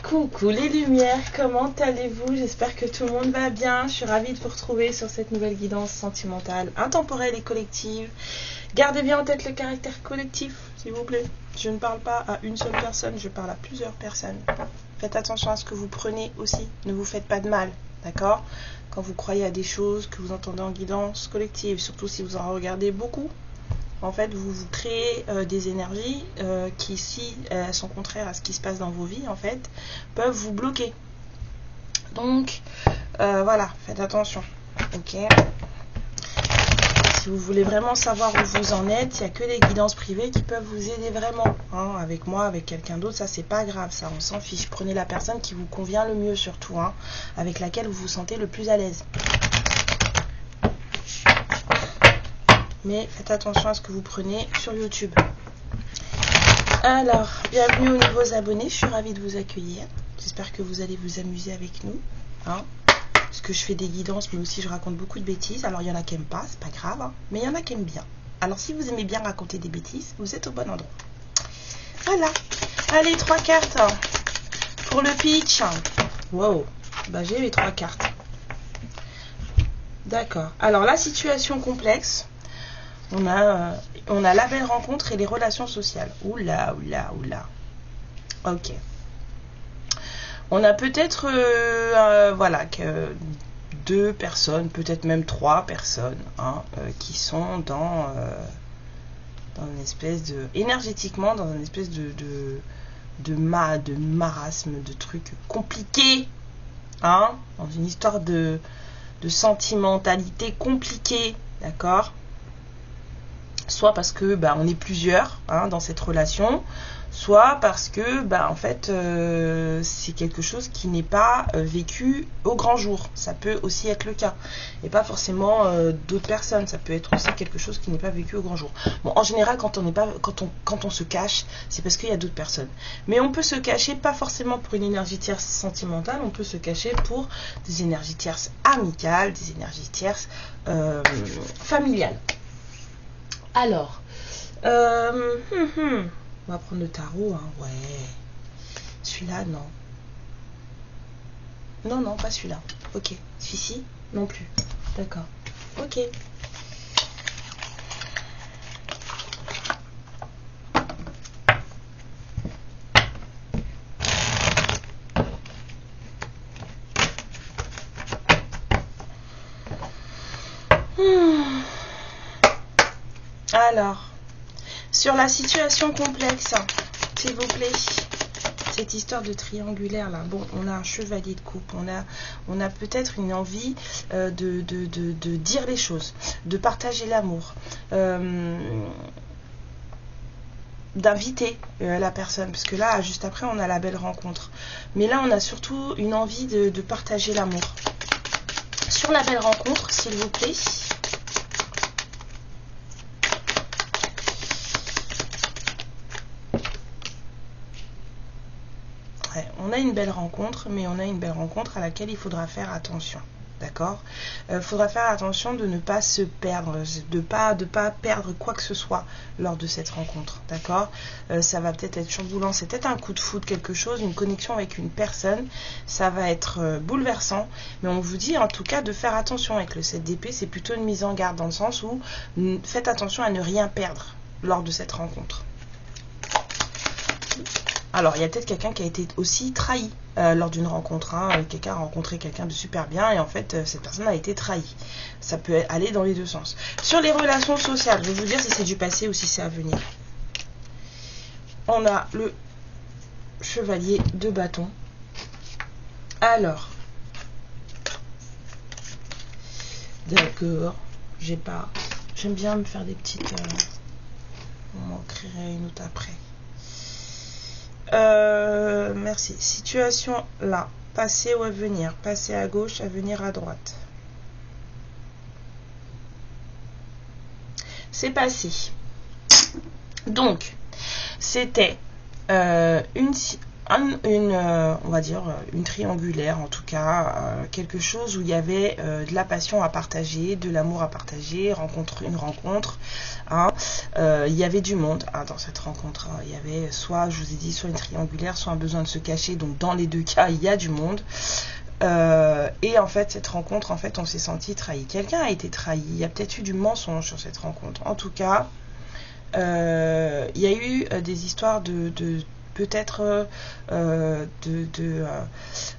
Coucou les lumières, comment allez-vous? J'espère que tout le monde va bien. Je suis ravie de vous retrouver sur cette nouvelle guidance sentimentale, intemporelle et collective. Gardez bien en tête le caractère collectif, s'il vous plaît. Je ne parle pas à une seule personne, je parle à plusieurs personnes. Faites attention à ce que vous prenez aussi, ne vous faites pas de mal, d'accord? Quand vous croyez à des choses que vous entendez en guidance collective, surtout si vous en regardez beaucoup, en fait, vous créez des énergies qui, si elles sont contraires à ce qui se passe dans vos vies, en fait, peuvent vous bloquer. Donc, voilà, faites attention, ok? Si vous voulez vraiment savoir où vous en êtes, il n'y a que les guidances privées qui peuvent vous aider vraiment. Hein, avec moi, avec quelqu'un d'autre, ça, c'est pas grave, ça, on s'en fiche. Prenez la personne qui vous convient le mieux, surtout, hein, avec laquelle vous vous sentez le plus à l'aise. Mais faites attention à ce que vous prenez sur YouTube. Alors, bienvenue aux nouveaux abonnés, je suis ravie de vous accueillir. J'espère que vous allez vous amuser avec nous. Hein, parce que je fais des guidances, mais aussi je raconte beaucoup de bêtises. Alors, il y en a qui n'aiment pas, c'est pas grave, hein, mais il y en a qui aiment bien. Alors, si vous aimez bien raconter des bêtises, vous êtes au bon endroit. Voilà. Allez, 3 cartes pour le pitch. Wow, bah, j'ai les 3 cartes. D'accord. Alors, la situation complexe. On a la belle rencontre et les relations sociales. Oula, oula, oula. Ok. On a peut-être, voilà, que 2 personnes, peut-être même 3 personnes, hein, qui sont dans une espèce de, énergétiquement, dans une espèce de marasme, de trucs compliqués, hein, dans une histoire de sentimentalité compliquée, d'accord? Soit parce que on est plusieurs, hein, dans cette relation, soit parce que en fait c'est quelque chose qui n'est pas vécu au grand jour. Ça peut aussi être le cas, et pas forcément d'autres personnes. Ça peut être aussi quelque chose qui n'est pas vécu au grand jour. Bon, en général, quand on se cache, c'est parce qu'il y a d'autres personnes. Mais on peut se cacher pas forcément pour une énergie tierce sentimentale. On peut se cacher pour des énergies tierces amicales, des énergies tierces familiales. Alors, on va prendre le tarot, hein, ouais. Celui-là, non. Non, non, pas celui-là. Ok. Celui-ci, non plus. D'accord. Ok. Alors, sur la situation complexe, s'il vous plaît, cette histoire de triangulaire là, bon, on a un chevalier de coupe, on a peut-être une envie de dire les choses, de partager l'amour, d'inviter la personne, parce que là, juste après, on a la belle rencontre. Mais là, on a surtout une envie de partager l'amour. Sur la belle rencontre, s'il vous plaît. On a une belle rencontre, mais on a une belle rencontre à laquelle il faudra faire attention, d'accord? Il faudra faire attention de ne pas se perdre, de pas perdre quoi que ce soit lors de cette rencontre, d'accord? Ça va peut-être être chamboulant, c'est peut-être un coup de foudre, quelque chose, une connexion avec une personne, ça va être bouleversant, mais on vous dit en tout cas de faire attention avec le 7 d'épée, c'est plutôt une mise en garde dans le sens où faites attention à ne rien perdre lors de cette rencontre. Alors, il y a peut-être quelqu'un qui a été aussi trahi lors d'une rencontre. Hein. Quelqu'un a rencontré quelqu'un de super bien et en fait, cette personne a été trahie. Ça peut aller dans les deux sens. Sur les relations sociales, je vais vous dire si c'est du passé ou si c'est à venir. On a le chevalier de bâton. Alors, d'accord, j'aime bien me faire des petites... on m'en créerait une autre après. Merci. Situation là. Passé ou à venir. Passé à gauche, à venir à droite. C'est passé. Donc, c'était on va dire une triangulaire, en tout cas quelque chose où il y avait de la passion à partager, de l'amour à partager, une rencontre, hein. Il y avait du monde dans cette rencontre, hein. Il y avait soit, je vous ai dit, soit une triangulaire, soit un besoin de se cacher, donc dans les deux cas il y a du monde. Et en fait cette rencontre, en fait on s'est senti trahi, quelqu'un a été trahi, il y a peut-être eu du mensonge sur cette rencontre, en tout cas il y a eu des histoires peut-être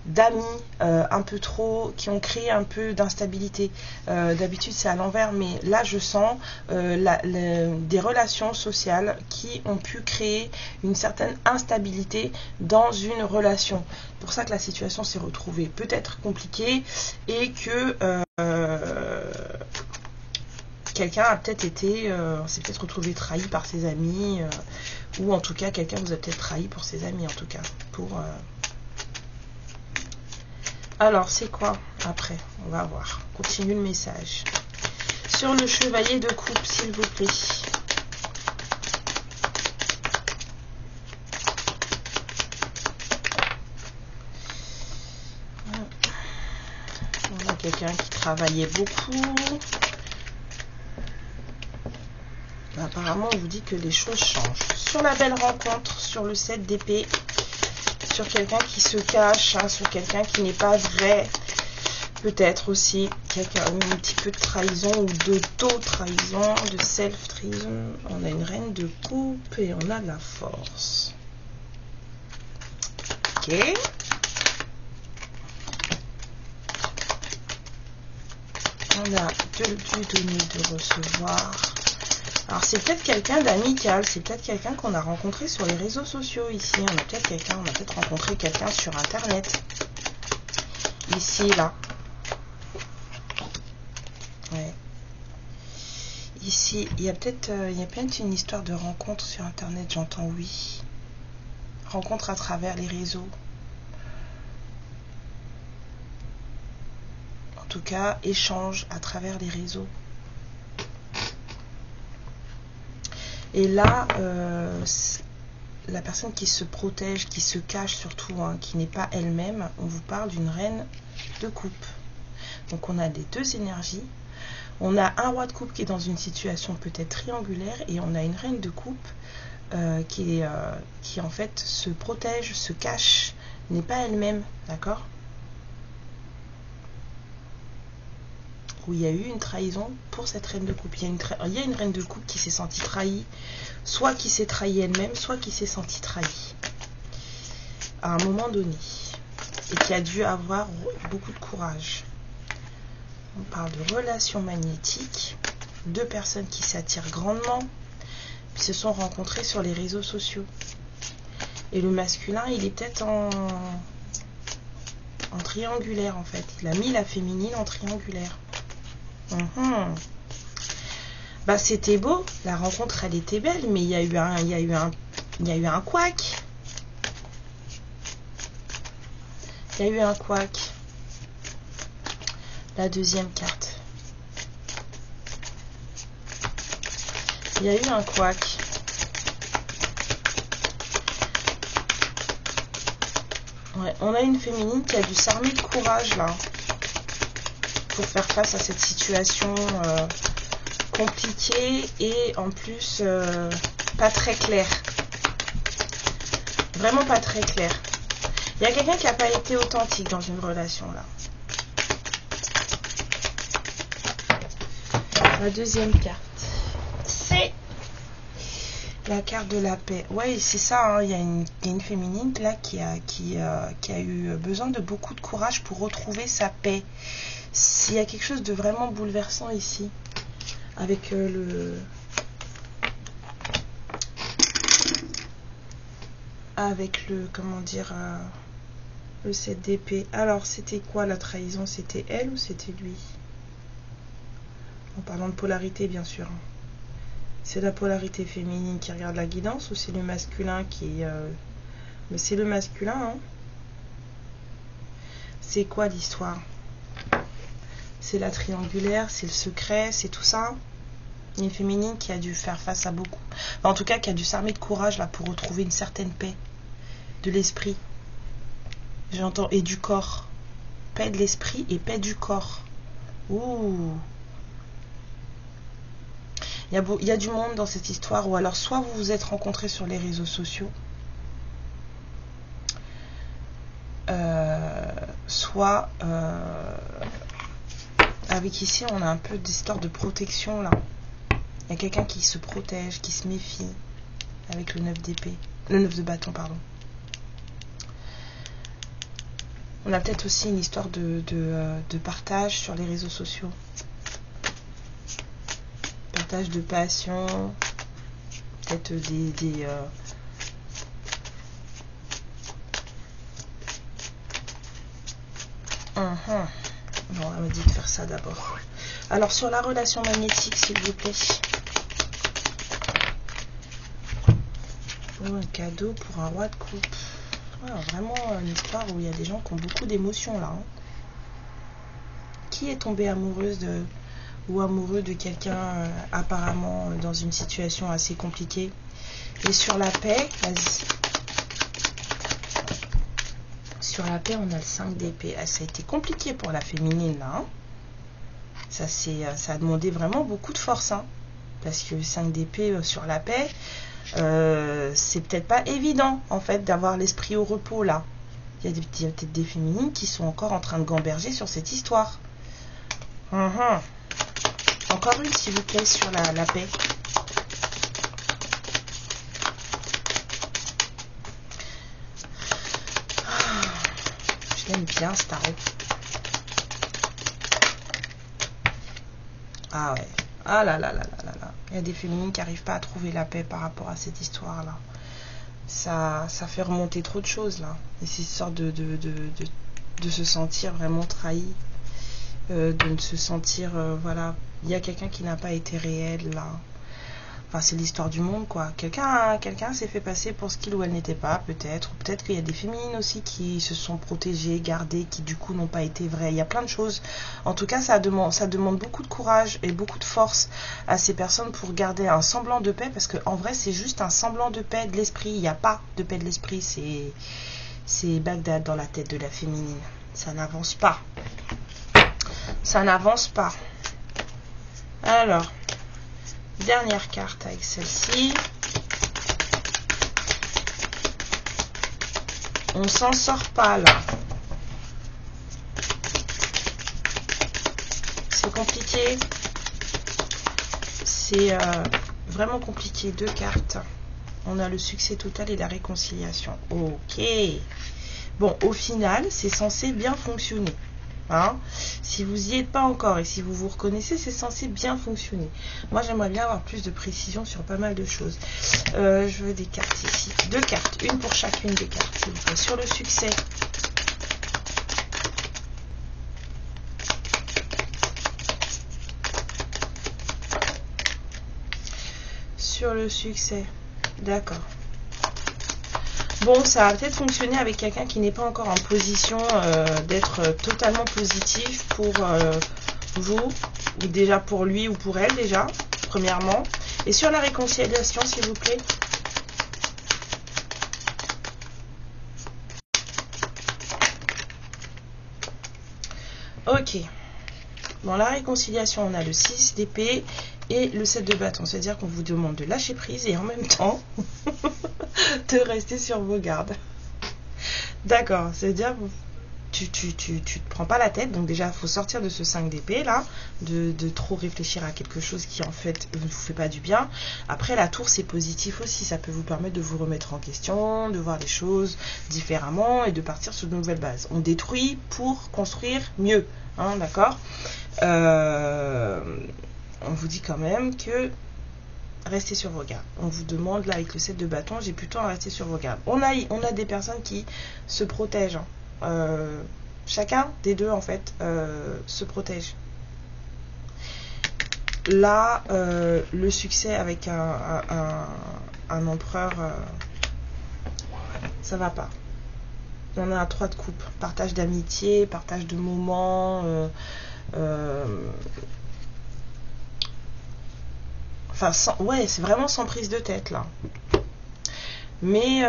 d'amis un peu trop, qui ont créé un peu d'instabilité. D'habitude c'est à l'envers, mais là je sens des relations sociales qui ont pu créer une certaine instabilité dans une relation. C'est pour ça que la situation s'est retrouvée peut-être compliquée et que quelqu'un a peut-être s'est peut-être retrouvé trahi par ses amis, ou en tout cas quelqu'un vous a peut-être trahi pour ses amis, en tout cas. Alors c'est quoi après? On va voir. Continue le message. Sur le chevalier de coupe, s'il vous plaît. On a quelqu'un qui travaillait beaucoup. Apparemment, on vous dit que les choses changent. Sur la belle rencontre, sur le 7 d'épée, sur quelqu'un qui se cache, hein, sur quelqu'un qui n'est pas vrai, peut-être aussi un petit peu de trahison ou d'auto-trahison, de self-trahison. On a une reine de coupe et on a de la force. Ok. On a du donner, de recevoir. Alors c'est peut-être quelqu'un d'amical, c'est peut-être quelqu'un qu'on a rencontré sur les réseaux sociaux ici. On a peut-être rencontré quelqu'un sur internet. Ici, là. Ouais. Ici, il y a peut-être une histoire de rencontre sur internet, j'entends oui. Rencontre à travers les réseaux. En tout cas, échange à travers les réseaux. Et là, la personne qui se protège, qui se cache surtout, hein, qui n'est pas elle-même, on vous parle d'une reine de coupe. Donc on a les deux énergies. On a un roi de coupe qui est dans une situation peut-être triangulaire et on a une reine de coupe qui en fait se protège, se cache, n'est pas elle-même, d'accord? Où il y a eu une trahison pour cette reine de coupe. Il y a une reine de coupe qui s'est sentie trahie, soit qui s'est trahie elle-même, soit qui s'est sentie trahie à un moment donné et qui a dû avoir beaucoup de courage. On parle de relations magnétiques, deux personnes qui s'attirent grandement, qui se sont rencontrées sur les réseaux sociaux. Et le masculin, il est peut-être en triangulaire en fait. Il a mis la féminine en triangulaire. Bah c'était beau, la rencontre elle était belle, mais il y a eu un couac. Il y a eu un couac. La deuxième carte. Il y a eu un couac. Ouais, on a une féminine qui a dû s'armer de courage là pour faire face à cette situation compliquée et en plus pas très claire. Vraiment pas très claire. Il y a quelqu'un qui n'a pas été authentique dans une relation là. La deuxième carte, c'est la carte de la paix. Ouais, c'est ça, hein, il y a une féminine là qui a eu besoin de beaucoup de courage pour retrouver sa paix. S'il y a quelque chose de vraiment bouleversant ici, avec le comment dire, le 7 d'épée. Alors, c'était quoi la trahison? C'était elle ou c'était lui? En parlant de polarité, bien sûr. C'est la polarité féminine qui regarde la guidance ou c'est le masculin qui... Mais c'est le masculin, hein. C'est quoi l'histoire? C'est la triangulaire, c'est le secret, c'est tout ça. Une féminine qui a dû faire face à beaucoup. Enfin, en tout cas, qui a dû s'armer de courage là pour retrouver une certaine paix. de l'esprit. J'entends et du corps. Paix de l'esprit et paix du corps. Ouh. Il y a du monde dans cette histoire, ou alors soit vous vous êtes rencontrés sur les réseaux sociaux, soit avec ici on a un peu d'histoire de protection là. Il y a quelqu'un qui se protège, qui se méfie avec le 9 d'épée, le 9 de bâton, pardon. On a peut-être aussi une histoire de partage sur les réseaux sociaux. Partage de passion, peut-être Bon, on m'a dit de faire ça d'abord. Alors, sur la relation magnétique, s'il vous plaît. Oh, un cadeau pour un roi de coupe. Ah, vraiment une histoire où il y a des gens qui ont beaucoup d'émotions là. Hein. Qui est tombé amoureuse ou amoureux de quelqu'un apparemment dans une situation assez compliquée? Et sur la paix, vas-y. Sur la paix, on a le 5 d'épée. Ah, ça a été compliqué pour la féminine là. Hein. Ça a demandé vraiment beaucoup de force. Hein. Parce que le 5 d'épée sur la paix, c'est peut-être pas évident en fait d'avoir l'esprit au repos là. Il y a peut-être des féminines qui sont encore en train de gamberger sur cette histoire. Encore une s'il vous plaît sur la paix. Je l'aime bien ce tarot. Ah ouais. Ah là là là là là là. Il y a des féminines qui n'arrivent pas à trouver la paix par rapport à cette histoire-là. Ça fait remonter trop de choses là. Et c'est une sorte de se sentir vraiment trahi. De se sentir, voilà. Il y a quelqu'un qui n'a pas été réel là. Enfin, c'est l'histoire du monde quoi. Quelqu'un s'est fait passer pour ce qu'il ou elle n'était pas, peut-être. Ou peut-être qu'il y a des féminines aussi qui se sont protégées, gardées, qui du coup n'ont pas été vraies. Il y a plein de choses. En tout cas, ça demande beaucoup de courage et beaucoup de force à ces personnes pour garder un semblant de paix. Parce qu'en vrai, c'est juste un semblant de paix de l'esprit. Il n'y a pas de paix de l'esprit. C'est Bagdad dans la tête de la féminine. Ça n'avance pas. Ça n'avance pas. Alors... Dernière carte avec celle-ci. On s'en sort pas là. C'est compliqué. C'est vraiment compliqué. 2 cartes. On a le succès total et la réconciliation. Ok. Bon, au final, c'est censé bien fonctionner. Hein? Si vous n'y êtes pas encore et si vous vous reconnaissez, c'est censé bien fonctionner. Moi, j'aimerais bien avoir plus de précision sur pas mal de choses. Je veux des cartes ici. 2 cartes, une pour chacune des cartes, s'il vous plaît. Sur le succès. Sur le succès. D'accord. Bon, ça va peut-être fonctionner avec quelqu'un qui n'est pas encore en position d'être totalement positif pour vous, ou déjà pour lui ou pour elle déjà, premièrement. Et sur la réconciliation, s'il vous plaît. Ok. Dans la réconciliation, on a le 6 d'épée et le 7 de bâton. C'est-à-dire qu'on vous demande de lâcher prise et en même temps de rester sur vos gardes. D'accord, c'est-à-dire tu te prends pas la tête. Donc déjà, il faut sortir de ce 5 d'épée là, de trop réfléchir à quelque chose qui en fait ne vous fait pas du bien. Après, la tour, c'est positif aussi. Ça peut vous permettre de vous remettre en question, de voir les choses différemment et de partir sur de nouvelles bases. On détruit pour construire mieux. Hein, d'accord. On vous dit quand même que restez sur vos gardes. On vous demande là avec le 7 de bâton, j'ai plutôt à rester sur vos gardes. On a des personnes qui se protègent. Hein. Chacun des deux en fait se protège. Là, le succès avec un empereur, ça va pas. On a un 3 de coupe, partage d'amitié, partage de moments, enfin, ouais, c'est vraiment sans prise de tête là. Mais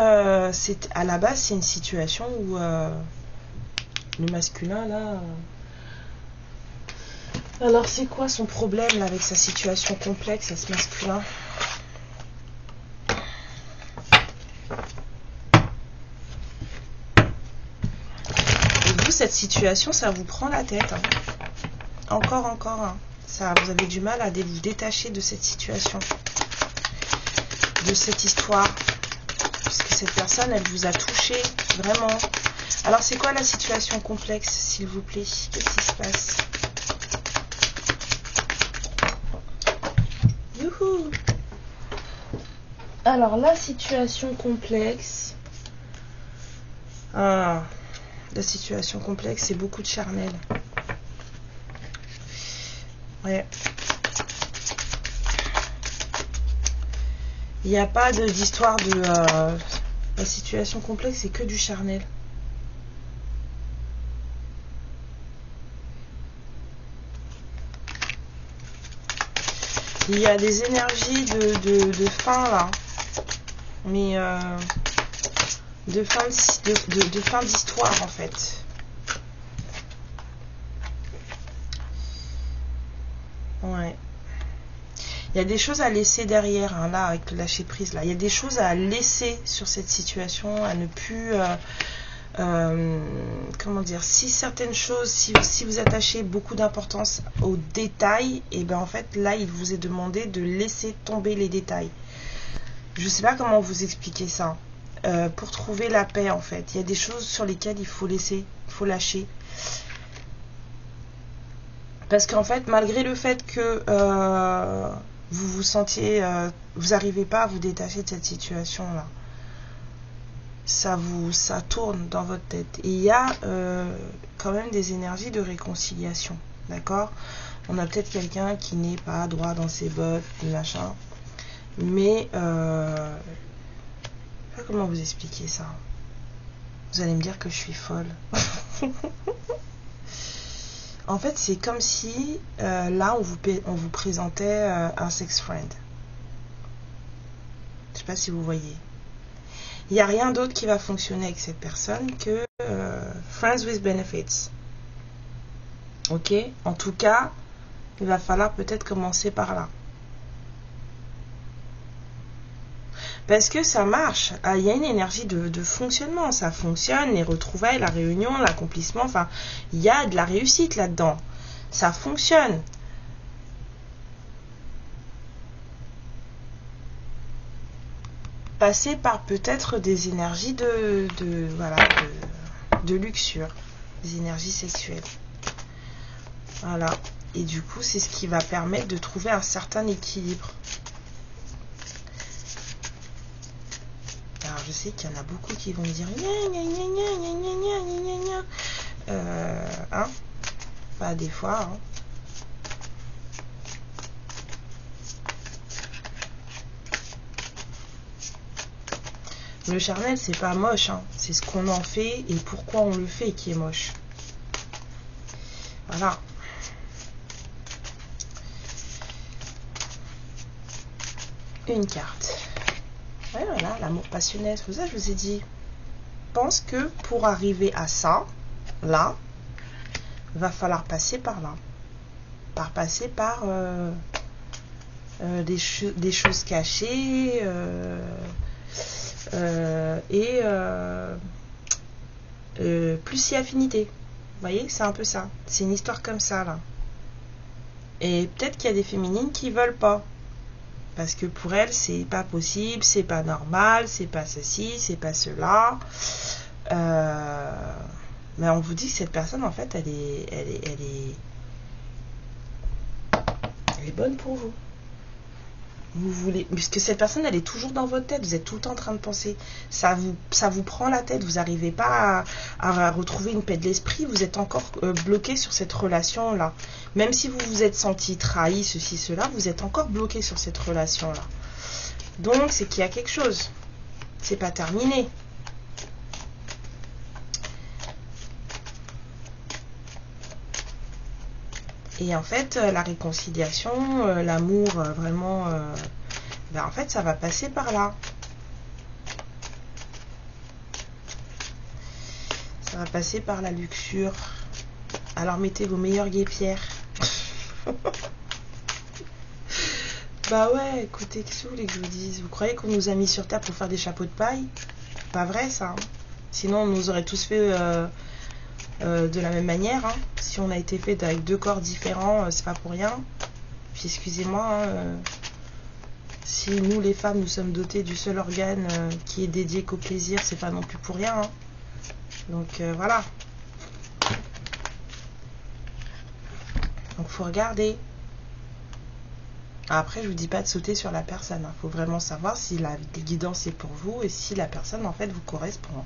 c'est à la base, c'est une situation où le masculin, là... Alors, c'est quoi son problème là, avec sa situation complexe à ce masculin? Et vous, cette situation, ça vous prend la tête. Hein. Encore. Hein. Ça, vous avez du mal à vous détacher de cette situation, de cette histoire. Parce que cette personne, elle vous a touché, vraiment. Alors, c'est quoi la situation complexe, s'il vous plaît? Qu'est-ce qui se passe? Youhou! Alors, la situation complexe... Ah, la situation complexe, c'est beaucoup de charnel. Ouais. Il n'y a pas d'histoire de... la situation complexe, c'est que du charnel. Il y a des énergies de fin, là. Mais... de fin d'histoire, en fait. Ouais. Il y a des choses à laisser derrière, hein, là, avec le lâcher prise, là. Il y a des choses à laisser sur cette situation, à ne plus... comment dire, si certaines choses, si vous attachez beaucoup d'importance aux détails, et ben en fait, là, il vous est demandé de laisser tomber les détails. Je sais pas comment vous expliquer ça. Pour trouver la paix, en fait. Il y a des choses sur lesquelles il faut laisser, il faut lâcher. Parce qu'en fait, malgré le fait que vous vous sentiez, vous n'arrivez pas à vous détacher de cette situation-là, ça tourne dans votre tête. Et il y a quand même des énergies de réconciliation, d'accord? On a peut-être quelqu'un qui n'est pas droit dans ses bottes, machin, mais je sais pas comment vous expliquer ça. Vous allez me dire que je suis folle. En fait, c'est comme si là, on vous présentait un sex friend. Je sais pas si vous voyez. Il n'y a rien d'autre qui va fonctionner avec cette personne que friends with benefits. Ok? En tout cas, il va falloir peut-être commencer par là. Parce que ça marche. Il y a une énergie de fonctionnement. Ça fonctionne, les retrouvailles, la réunion, l'accomplissement. Enfin, il y a de la réussite là-dedans. Ça fonctionne. Passer par peut-être des énergies de luxure. Des énergies sexuelles. Voilà. Et du coup, c'est ce qui va permettre de trouver un certain équilibre. Alors, je sais qu'il y en a beaucoup qui vont me dire hein? Pas des fois, hein. Le charnel, c'est pas moche, hein. C'est ce qu'on en fait et pourquoi on le fait qui est moche. Voilà. Une carte. Ouais, voilà, l'amour passionné. C'est pour ça que je vous ai dit. Je pense que pour arriver à ça, là, va falloir passer par là. Passer par des choses cachées et plus si affinité. Vous voyez, c'est un peu ça. C'est une histoire comme ça, là. Et peut-être qu'il y a des féminines qui veulent pas. Parce que pour elles, c'est pas possible, c'est pas normal, c'est pas ceci, c'est pas cela. Mais on vous dit que cette personne, en fait, elle est bonne pour vous. Vous voulez, puisque cette personne, elle est toujours dans votre tête. Vous êtes tout le temps en train de penser. Ça vous prend la tête. Vous n'arrivez pas à retrouver une paix de l'esprit. Vous êtes encore bloqué sur cette relation-là. Même si vous vous êtes senti trahi, ceci, cela, vous êtes encore bloqué sur cette relation-là. Donc, c'est qu'il y a quelque chose. C'est pas terminé. Et en fait, la réconciliation, l'amour, vraiment, ben en fait, ça va passer par là. Ça va passer par la luxure. Alors mettez vos meilleures guêpières. Bah ouais, écoutez, qu'est-ce que vous voulez que je vous dise? Vous croyez qu'on nous a mis sur terre pour faire des chapeaux de paille? Pas vrai ça, hein. Sinon on nous aurait tous fait de la même manière, hein. Si on a été fait avec deux corps différents, c'est pas pour rien. Puis excusez-moi, hein, si nous les femmes nous sommes dotées du seul organe qui est dédié qu'au plaisir, c'est pas non plus pour rien, hein. Donc voilà. Donc faut regarder. Après, je vous dis pas de sauter sur la personne. Il faut vraiment savoir si la guidance est pour vous et si la personne en fait vous correspond.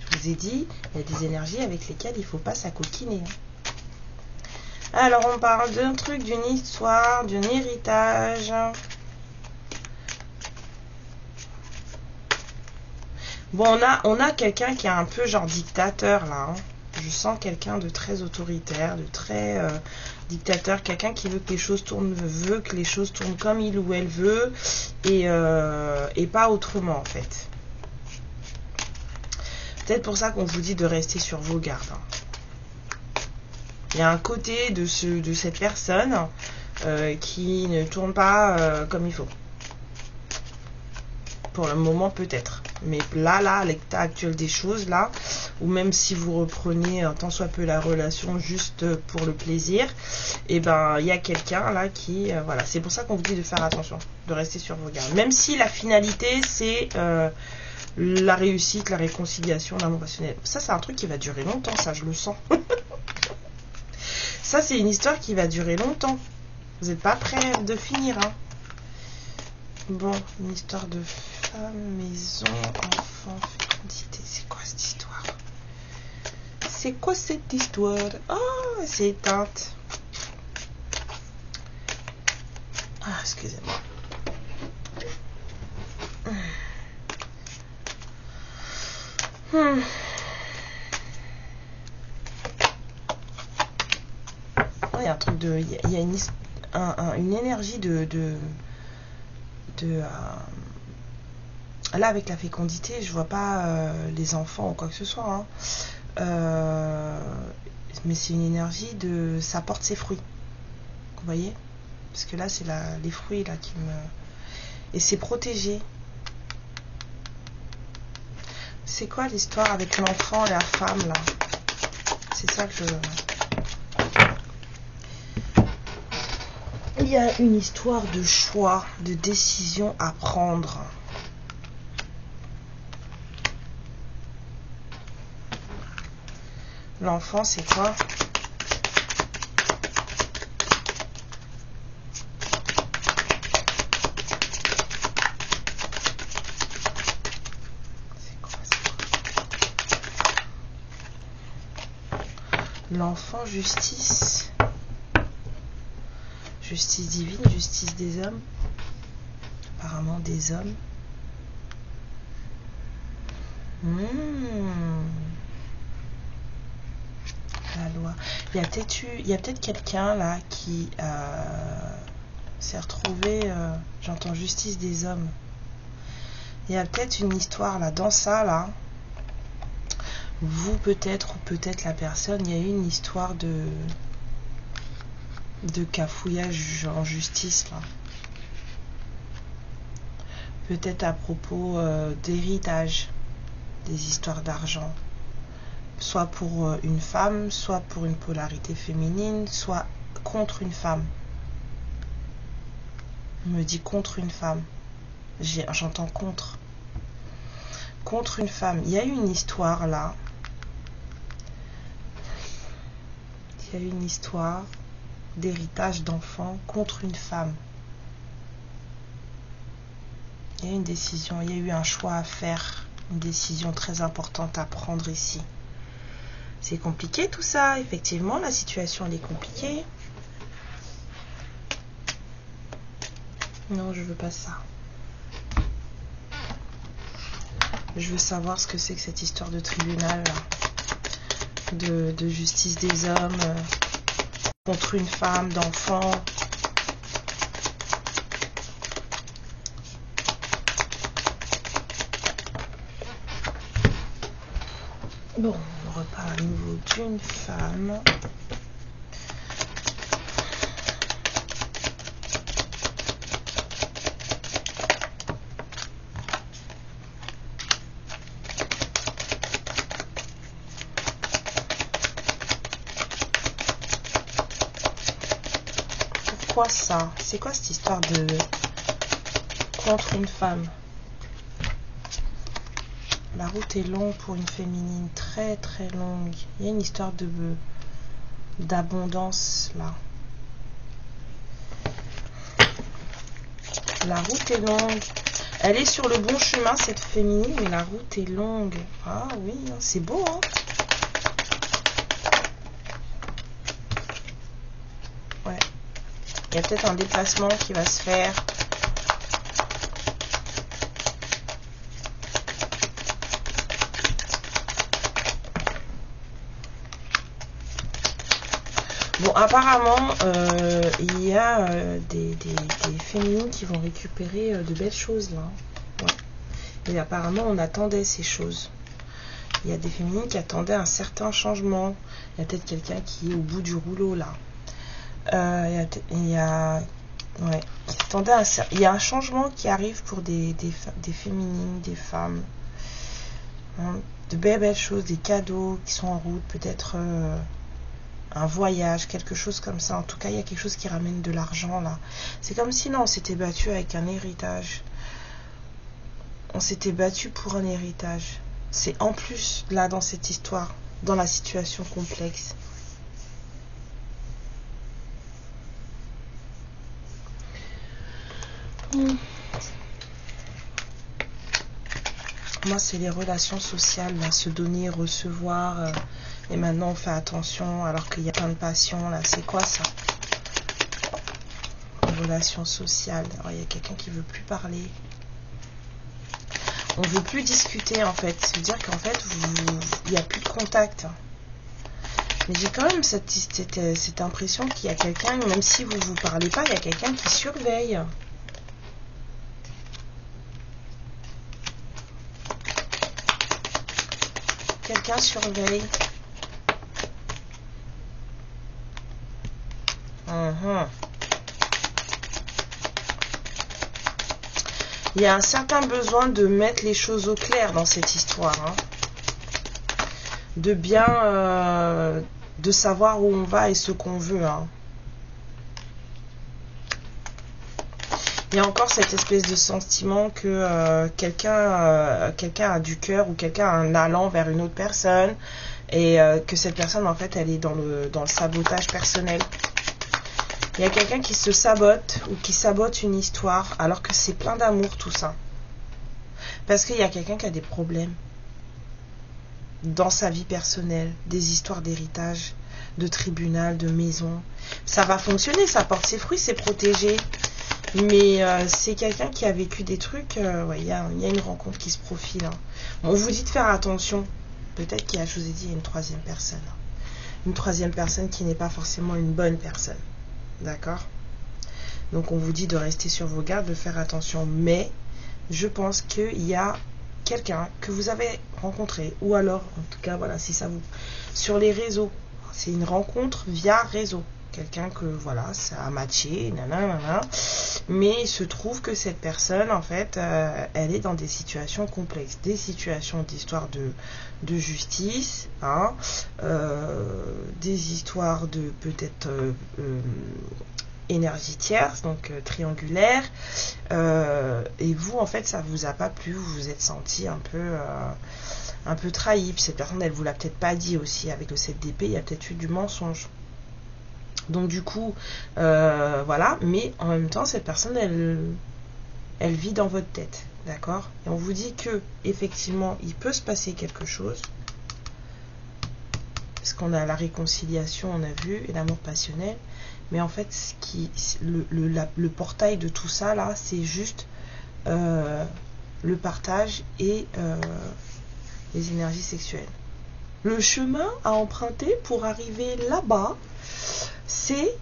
Je vous ai dit, il y a des énergies avec lesquelles il faut pas s'acoquiner. Alors, on parle d'un truc, d'une histoire, d'un héritage. Bon, on a quelqu'un qui est un peu genre dictateur là. Hein. Je sens quelqu'un de très autoritaire, de très dictateur, quelqu'un qui veut que les choses tournent, comme il ou elle veut et pas autrement en fait. Peut-être pour ça qu'on vous dit de rester sur vos gardes. Hein. Il y a un côté de cette personne qui ne tourne pas comme il faut. Pour le moment peut-être. Mais là, à l'état actuel des choses, là, ou même si vous reprenez un tant soit peu la relation juste pour le plaisir, et ben il y a quelqu'un là qui, voilà, c'est pour ça qu'on vous dit de faire attention, de rester sur vos gardes. Même si la finalité c'est la réussite, la réconciliation, l'amour passionnel. Ça c'est un truc qui va durer longtemps, ça je le sens. Ça c'est une histoire qui va durer longtemps. Vous n'êtes pas prêts de finir, hein. Bon, une histoire de femme, maison, enfant, fécondité. C'est quoi cette histoire? C'est quoi cette histoire? Oh, c'est éteinte. Ah, excusez-moi. Oh, il y a un truc de... Il y a une énergie là avec la fécondité je vois pas les enfants ou quoi que ce soit, hein. Mais c'est une énergie de ça porte ses fruits, vous voyez, parce que là c'est les fruits là qui me, et c'est protégé. C'est quoi l'histoire avec l'enfant et la femme là? C'est ça que je... Il y a une histoire de choix, de décision à prendre. L'enfant, c'est quoi? C'est quoi? L'enfant, justice. Justice divine, justice des hommes. Apparemment des hommes. La loi. Il y a peut-être quelqu'un là qui s'est retrouvé, j'entends justice des hommes. Il y a peut-être une histoire là, dans ça là. Vous peut-être ou peut-être la personne, il y a eu une histoire de cafouillage en justice là. Peut-être à propos d'héritage, des histoires d'argent. Soit pour une femme, soit pour une polarité féminine, soit contre une femme. On me dit contre une femme. J'entends contre. Contre une femme. Il y a eu une histoire là. Il y a eu une histoire d'héritage d'enfant contre une femme. Il y a eu une décision, il y a eu un choix à faire, une décision très importante à prendre ici. C'est compliqué tout ça, effectivement, la situation elle est compliquée. Non, je veux pas ça. Je veux savoir ce que c'est que cette histoire de tribunal, là. De justice des hommes contre une femme, d'enfant. Bon, on repart. à niveau d'une femme. Pourquoi ça? C'est quoi cette histoire de contre une femme? La route est longue pour une féminine, très très longue. Il y a une histoire d'abondance là. La route est longue. Elle est sur le bon chemin cette féminine, mais la route est longue. Ah oui, c'est beau hein. Ouais. Il y a peut-être un déplacement qui va se faire. Bon, apparemment, il y a des féminines qui vont récupérer de belles choses là. Ouais. Et apparemment, on attendait ces choses. Il y a des féminines qui attendaient un certain changement. Il y a peut-être quelqu'un qui est au bout du rouleau là. Il y a un changement qui arrive pour des féminines, des femmes. Hein, de belles choses, des cadeaux qui sont en route, peut-être un voyage, quelque chose comme ça. En tout cas, il y a quelque chose qui ramène de l'argent là. C'est comme si là, on s'était battu avec un héritage. On s'était battu pour un héritage. C'est en plus là dans cette histoire, dans la situation complexe. Moi, c'est les relations sociales, là, se donner, recevoir. Et maintenant, on fait attention alors qu'il y a plein de passion. Là, c'est quoi ça? Les relations sociales. Alors, il y a quelqu'un qui veut plus parler. On veut plus discuter, en fait. Ça veut dire qu'en fait, il n'y a plus de contact. Mais j'ai quand même cette impression qu'il y a quelqu'un, même si vous ne vous parlez pas, il y a quelqu'un qui surveille. Quelqu'un surveille. Il y a un certain besoin de mettre les choses au clair dans cette histoire. Hein. De bien... de savoir où on va et ce qu'on veut. Hein. Il y a encore cette espèce de sentiment que quelqu'un a du cœur ou quelqu'un a un allant vers une autre personne et que cette personne en fait elle est dans le sabotage personnel. Il y a quelqu'un qui se sabote ou qui sabote une histoire alors que c'est plein d'amour tout ça. Parce qu'il y a quelqu'un qui a des problèmes dans sa vie personnelle, des histoires d'héritage, de tribunal, de maison. Ça va fonctionner, ça porte ses fruits, c'est protégé. Mais c'est quelqu'un qui a vécu des trucs, ouais, il y a une rencontre qui se profile. Hein. Bon, on vous dit de faire attention. Peut-être qu'il y a, je vous ai dit, il y a une troisième personne. Une troisième personne qui n'est pas forcément une bonne personne. D'accord? Donc on vous dit de rester sur vos gardes, de faire attention. Mais je pense qu'il y a quelqu'un que vous avez rencontré. Ou alors, en tout cas, voilà, si ça vous... Sur les réseaux. C'est une rencontre via réseau. Quelqu'un que, voilà, ça a matché, nanana, mais il se trouve que cette personne, en fait, elle est dans des situations complexes, des situations d'histoire de justice, hein, des histoires de peut-être énergie tierce, donc triangulaire, et vous, en fait, ça vous a pas plu, vous vous êtes senti un peu trahi, puis cette personne, elle vous l'a peut-être pas dit aussi, avec le 7 d'épée, il y a peut-être eu du mensonge. Donc du coup, voilà, mais en même temps, cette personne, elle vit dans votre tête, d'accord? Et on vous dit que, effectivement, il peut se passer quelque chose, parce qu'on a la réconciliation, on a vu, et l'amour passionnel, mais en fait, le portail de tout ça, là, c'est juste le partage et les énergies sexuelles. Le chemin à emprunter pour arriver là-bas, c'est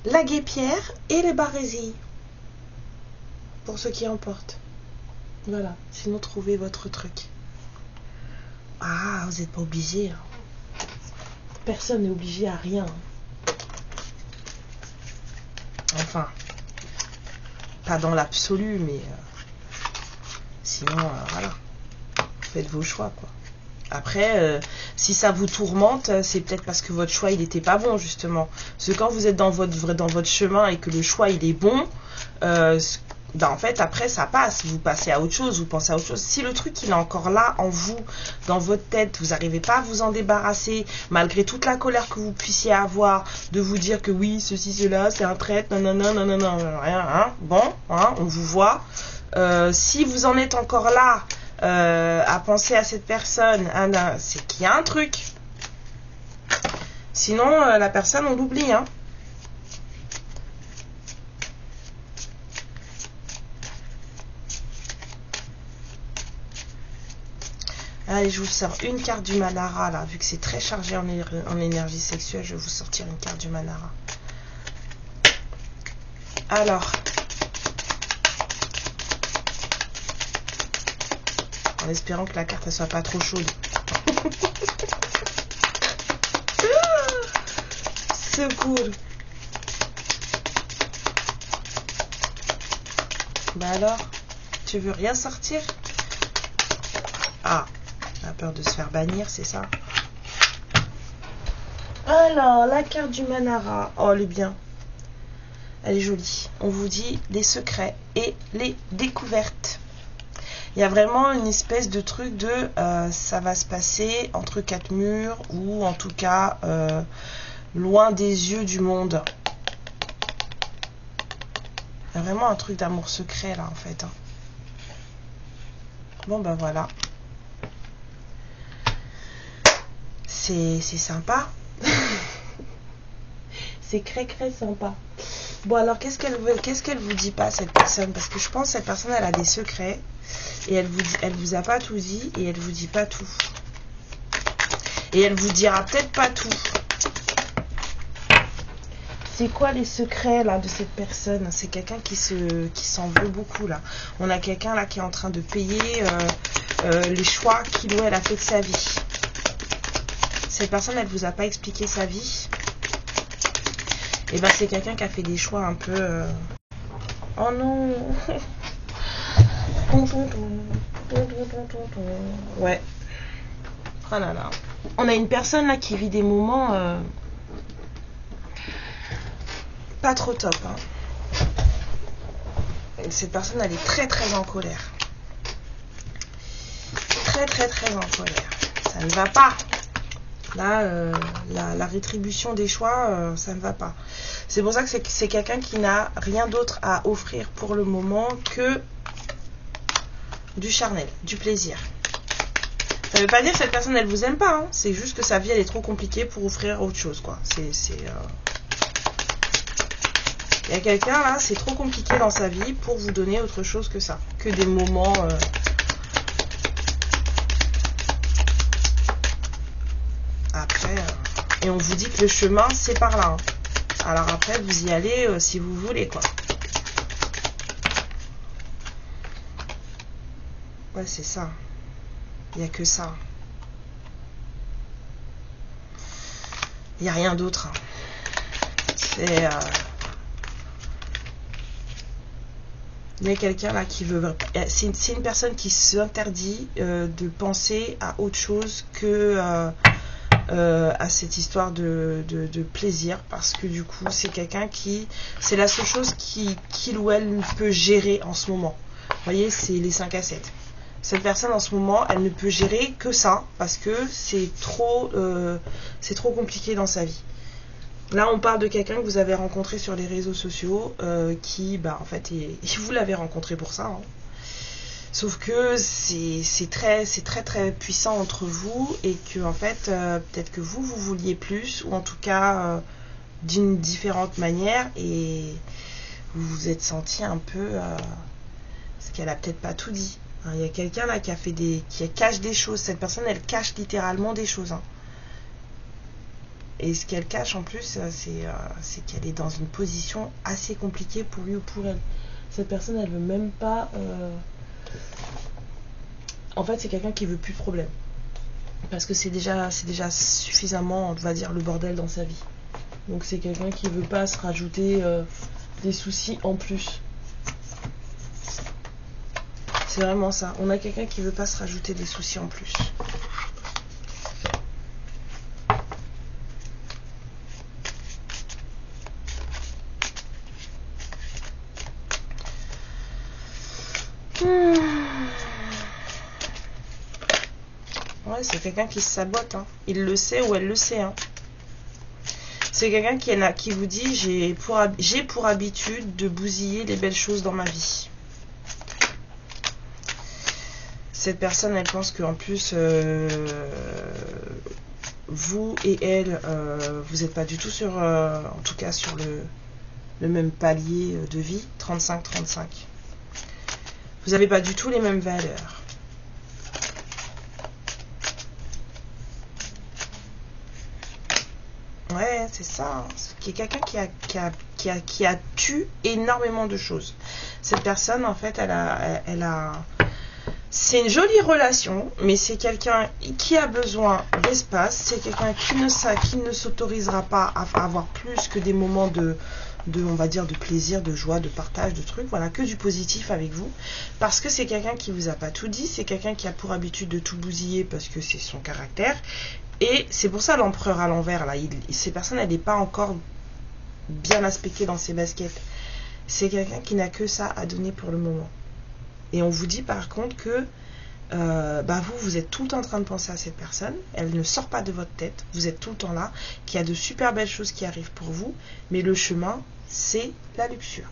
la guêpière et les barésilles. Pour ceux qui en portent. Voilà. Sinon, trouvez votre truc. Ah, vous n'êtes pas obligé. Personne n'est obligé à rien. Enfin, pas dans l'absolu, mais sinon, voilà. Faites vos choix, quoi. Après, si ça vous tourmente, c'est peut-être parce que votre choix, il n'était pas bon, justement. Parce que quand vous êtes dans votre chemin et que le choix, il est bon, ben en fait, après, ça passe. Vous passez à autre chose, vous pensez à autre chose. Si le truc, il est encore là, en vous, dans votre tête, vous n'arrivez pas à vous en débarrasser, malgré toute la colère que vous puissiez avoir, de vous dire que oui, ceci, cela, c'est un traître, non, rien, hein, bon, hein, on vous voit. Si vous en êtes encore là, à penser à cette personne, c'est qu'il y a un truc. Sinon, la personne, on l'oublie, hein. Allez, je vous sors une carte du Manara, là. Vu que c'est très chargé en énergie sexuelle, je vais vous sortir une carte du Manara. Alors, en espérant que la carte ne soit pas trop chaude. Secours. Bah alors, tu veux rien sortir? Ah, on a peur de se faire bannir, c'est ça? Alors, la carte du Manara. Oh, elle est bien. Elle est jolie. On vous dit les secrets et les découvertes. Il y a vraiment une espèce de truc de ça va se passer entre quatre murs ou en tout cas loin des yeux du monde. Il y a vraiment un truc d'amour secret là en fait. Hein. Bon ben voilà. C'est sympa. C'est très sympa. Bon alors qu'est-ce qu'elle vous dit pas cette personne? Parce que je pense que cette personne elle a des secrets. Et elle vous a pas tout dit et elle vous dit pas tout. Et elle vous dira peut-être pas tout. C'est quoi les secrets là de cette personne? C'est quelqu'un qui s'en veut beaucoup là. On a quelqu'un là qui est en train de payer les choix qu'il ou elle a fait de sa vie. Cette personne elle vous a pas expliqué sa vie. Et ben c'est quelqu'un qui a fait des choix un peu. Oh non. Ouais. Oh là là. On a une personne là qui vit des moments pas trop top. Hein. Et cette personne elle est très en colère. Très en colère. Ça ne va pas. Là, la rétribution des choix, ça ne va pas. C'est pour ça que c'est quelqu'un qui n'a rien d'autre à offrir pour le moment que du charnel, du plaisir. Ça veut pas dire que cette personne elle vous aime pas, hein. C'est juste que sa vie elle est trop compliquée pour offrir autre chose quoi. Il y a quelqu'un là, c'est trop compliqué dans sa vie pour vous donner autre chose que ça, que des moments. Après, et on vous dit que le chemin c'est par là. Hein. Alors après vous y allez si vous voulez quoi. Ouais, c'est ça. Il n'y a que ça. Il n'y a rien d'autre. C'est... Il y a quelqu'un là qui veut... C'est une personne qui s'interdit de penser à autre chose que à cette histoire de plaisir. Parce que du coup, c'est quelqu'un qui... C'est la seule chose qu'il ou elle peut gérer en ce moment. Vous voyez, c'est les 5 à 7. Cette personne en ce moment, elle ne peut gérer que ça parce que c'est trop compliqué dans sa vie. Là, on parle de quelqu'un que vous avez rencontré sur les réseaux sociaux qui, bah, en fait, vous l'avez rencontré pour ça. Hein. Sauf que c'est très puissant entre vous et que, en fait, peut-être que vous vouliez plus ou en tout cas d'une différente manière et vous vous êtes senti un peu parce qu'elle a peut-être pas tout dit. Il y a quelqu'un là qui cache des choses. Cette personne, elle cache littéralement des choses. Hein. Et ce qu'elle cache en plus, c'est qu'elle est dans une position assez compliquée pour lui ou pour elle. Cette personne, elle veut même pas... En fait, c'est quelqu'un qui veut plus de problème. Parce que c'est déjà suffisamment, on va dire, le bordel dans sa vie. Donc c'est quelqu'un qui veut pas se rajouter des soucis en plus. C'est vraiment ça. On a quelqu'un qui veut pas se rajouter des soucis en plus. Ouais, c'est quelqu'un qui se sabote. Hein. Il le sait ou elle le sait. Hein. C'est quelqu'un qui vous dit j'ai pour habitude de bousiller les belles choses dans ma vie. Cette personne, elle pense qu'en plus, vous et elle, vous n'êtes pas du tout sur, en tout cas sur le même palier de vie, 35-35. Vous n'avez pas du tout les mêmes valeurs. Ouais, c'est ça. Hein. C'est quelqu'un qui a tué énormément de choses. Cette personne, en fait, elle a c'est une jolie relation, mais c'est quelqu'un qui a besoin d'espace. C'est quelqu'un qui ne s'autorisera pas à avoir plus que des moments on va dire, de plaisir, de joie, de partage, de trucs. Voilà, que du positif avec vous. Parce que c'est quelqu'un qui vous a pas tout dit. C'est quelqu'un qui a pour habitude de tout bousiller parce que c'est son caractère. Et c'est pour ça l'empereur à l'envers, là. Ces personnes, elle n'est pas encore bien aspectée dans ses baskets. C'est quelqu'un qui n'a que ça à donner pour le moment. Et on vous dit par contre que vous êtes tout le temps en train de penser à cette personne. Elle ne sort pas de votre tête. Vous êtes tout le temps là. Qu'il y a de super belles choses qui arrivent pour vous. Mais le chemin, c'est la luxure.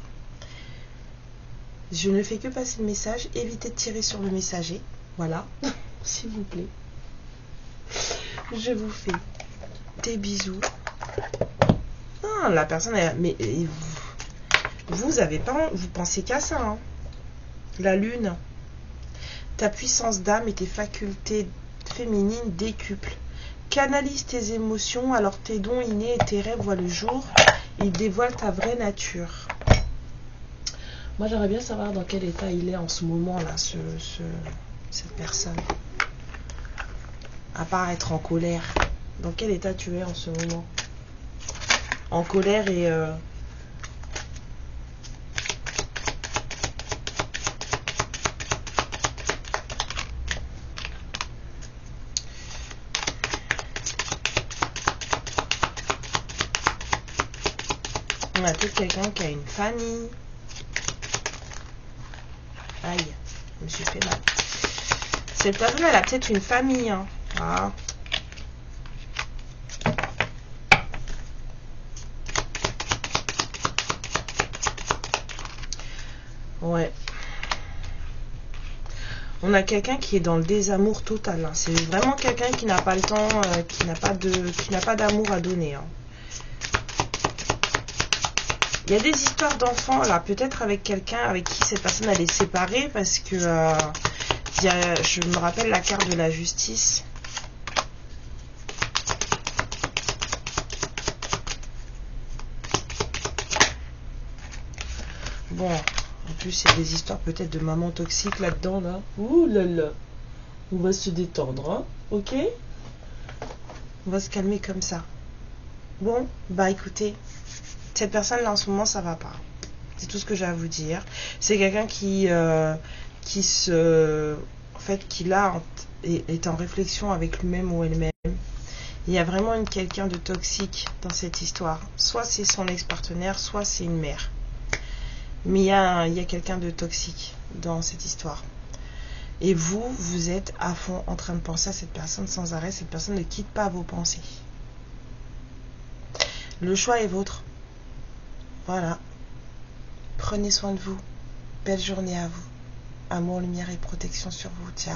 Je ne fais que passer le message. Évitez de tirer sur le messager. Voilà. S'il vous plaît. Je vous fais des bisous. Ah, la personne, mais vous avez pas, vous pensez qu'à ça. Hein. La lune. Ta puissance d'âme et tes facultés féminines décuplent. Canalise tes émotions, alors tes dons innés et tes rêves voient le jour. Ils dévoilent ta vraie nature. Moi, j'aimerais bien savoir dans quel état il est en ce moment-là, cette personne. À part être en colère. Dans quel état tu es en ce moment? En colère et... On a peut-être quelqu'un qui a une famille. Aïe, je me suis fait mal. Cette personne, elle a peut-être une famille. Hein. Ah. Ouais. On a quelqu'un qui est dans le désamour total. Hein. C'est vraiment quelqu'un qui n'a pas le temps, qui n'a pas d'amour à donner. Hein. Il y a des histoires d'enfants là, peut-être avec quelqu'un avec qui cette personne elle est séparée parce que je me rappelle la carte de la justice. Bon, en plus il y a des histoires peut-être de maman toxique là-dedans là. Ouh là là, on va se détendre, hein, ok? On va se calmer comme ça. Bon, bah écoutez. Cette personne-là, en ce moment, ça va pas. C'est tout ce que j'ai à vous dire. C'est quelqu'un qui là, est en réflexion avec lui-même ou elle-même. Il y a vraiment quelqu'un de toxique dans cette histoire. Soit c'est son ex-partenaire, soit c'est une mère. Mais il y a quelqu'un de toxique dans cette histoire. Et vous êtes à fond en train de penser à cette personne sans arrêt. Cette personne ne quitte pas vos pensées. Le choix est vôtre. Voilà. Prenez soin de vous. Belle journée à vous. Amour, lumière et protection sur vous. Ciao.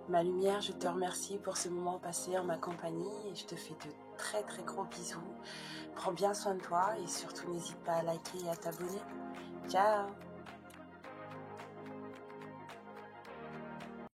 Ma lumière, je te remercie pour ce moment passé en ma compagnie et je te fais de très très gros bisous. Prends bien soin de toi et surtout n'hésite pas à liker et à t'abonner. Ciao.